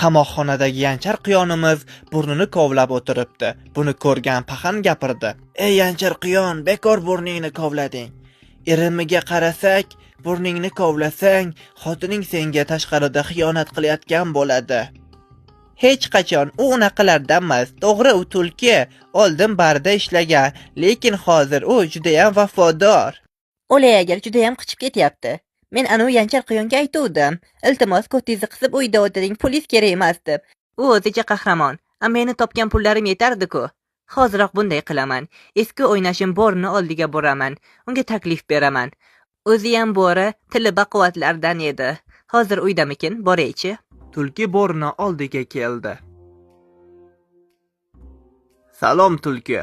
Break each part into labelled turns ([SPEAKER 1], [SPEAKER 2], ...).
[SPEAKER 1] Qamoqxonadagi Yanchar quyonimiz burnini kovlab o'tiribdi. Buni ko'rgan paxan gapirdi. Ey Yanchar quyon, bekor burningni kovlading. Irimiga qarasak, burningni kovlasang, xotining senga tashqarida xiyonat qilayotgan bo'ladi. Hech qachon u unaqalardan emas. To'g'ri, u tulki oldin barda ishlagan, lekin hozir u juda ham vafodor.
[SPEAKER 2] O'lay agar juda ham qichib ketyapti. Men anu Yanchar quyonga aytuvdim. Iltimos, ko'tingizni qisib uyda o'tiring, polis kerak emas deb. U o'zicha qahramon. Meni topgan pullarim yetardi-ku. Hoziroq bunday qilaman. Eski o'ynashim Borni oldiga boraman. Unga taklif beraman. O'zi ham Bori tili baquvvatlardan edi. Hozir uydamikin? Boraychi.
[SPEAKER 1] Tulki Borni oldiga keldi. Salom tulki.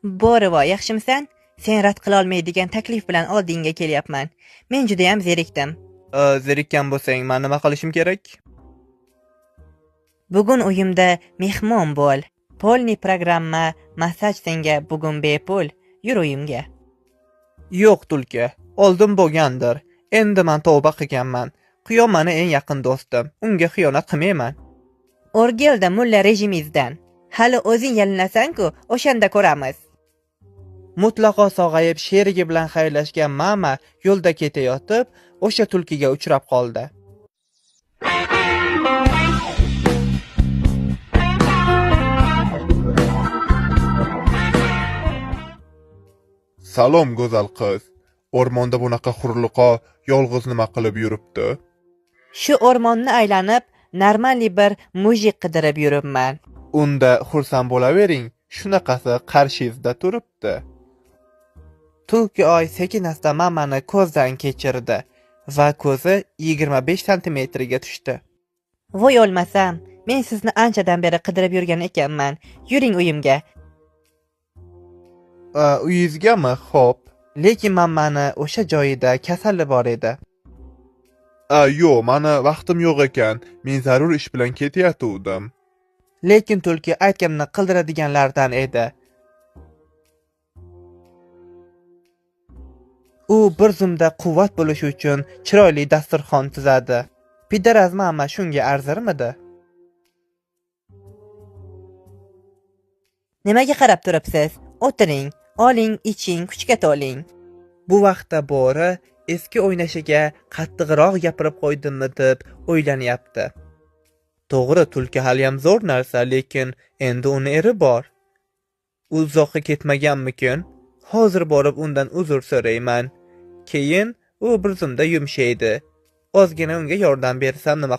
[SPEAKER 2] Borivo, yaxshimisan? Sen rad qila olmaydigan taklif bilan oldingga kelyapman. Men juda ham zerikdim.
[SPEAKER 1] Zerikkan bo'lsang, men nima qilishim kerak?
[SPEAKER 2] Bugun uyimda mehmon bo'l. Polni programma, massaj senga bugun bepul. Yur uyimga.
[SPEAKER 1] Yo'q tulki, oldin bo'lgandir. Endi men tavba qilganman. Quyon meni eng yaqin do'stim. Unga xiyonat qilmayman.
[SPEAKER 2] O'rgilda mulla rejimizdan. Hali o'zing yalinasan-ku, o'shanda ko'ramiz.
[SPEAKER 1] Mutlaqo sog'ayib sherigi bilan xayrlashgan mama yo'lda ketayotib, o'sha tulkiga uchrab qoldi.
[SPEAKER 3] Salom go'zal qiz. O'rmonda bunaqa hurliqo yolg'iz nima qilib yuribdi?
[SPEAKER 2] Shu o'rmonni aylanib, normali bir mujik qidirib yuribman.
[SPEAKER 1] Unda xursand bo'lavering, shunaqasi qarshingizda turibdi. Tulki oy sekin-asta mamani ko'zdan kechirdi va ko'zi 25 santimetrga tushdi.
[SPEAKER 2] Voy o'lmasam, men sizni anchadan beri qidirib yurgan ekanman. Yuring uyimga.
[SPEAKER 1] Uyingizgami? Xo'p. Lekin mamani o'sha joyida kasali bor edi.
[SPEAKER 3] Yo'q, meni vaqtim yo'q ekan. Men zarur ish bilan ketayotgandim.
[SPEAKER 1] Lekin tulki aytganini qildiradiganlardan edi. U bir zumda quvvat bo'lishi uchun chiroyli dasturxon tuzadi. Pidaraz mama shunga arzirmidi?
[SPEAKER 2] Nimaga qarab turibsiz? O'tiring, oling, iching, kuchga to'ling.
[SPEAKER 1] Bu vaqtda Bori eski o'ynashiga qattiqroq gapirib qo'ydimmi deb o'ylanyapti. To'g'ri, tulki hali ham zo'r narsa, lekin endi uni eri bor. U uzoqqa ketmaganmikin? Hozir borib undan uzr so'rayman. Keyin u bir zumda yumshaydi. Ozgina unga yordam bersam nima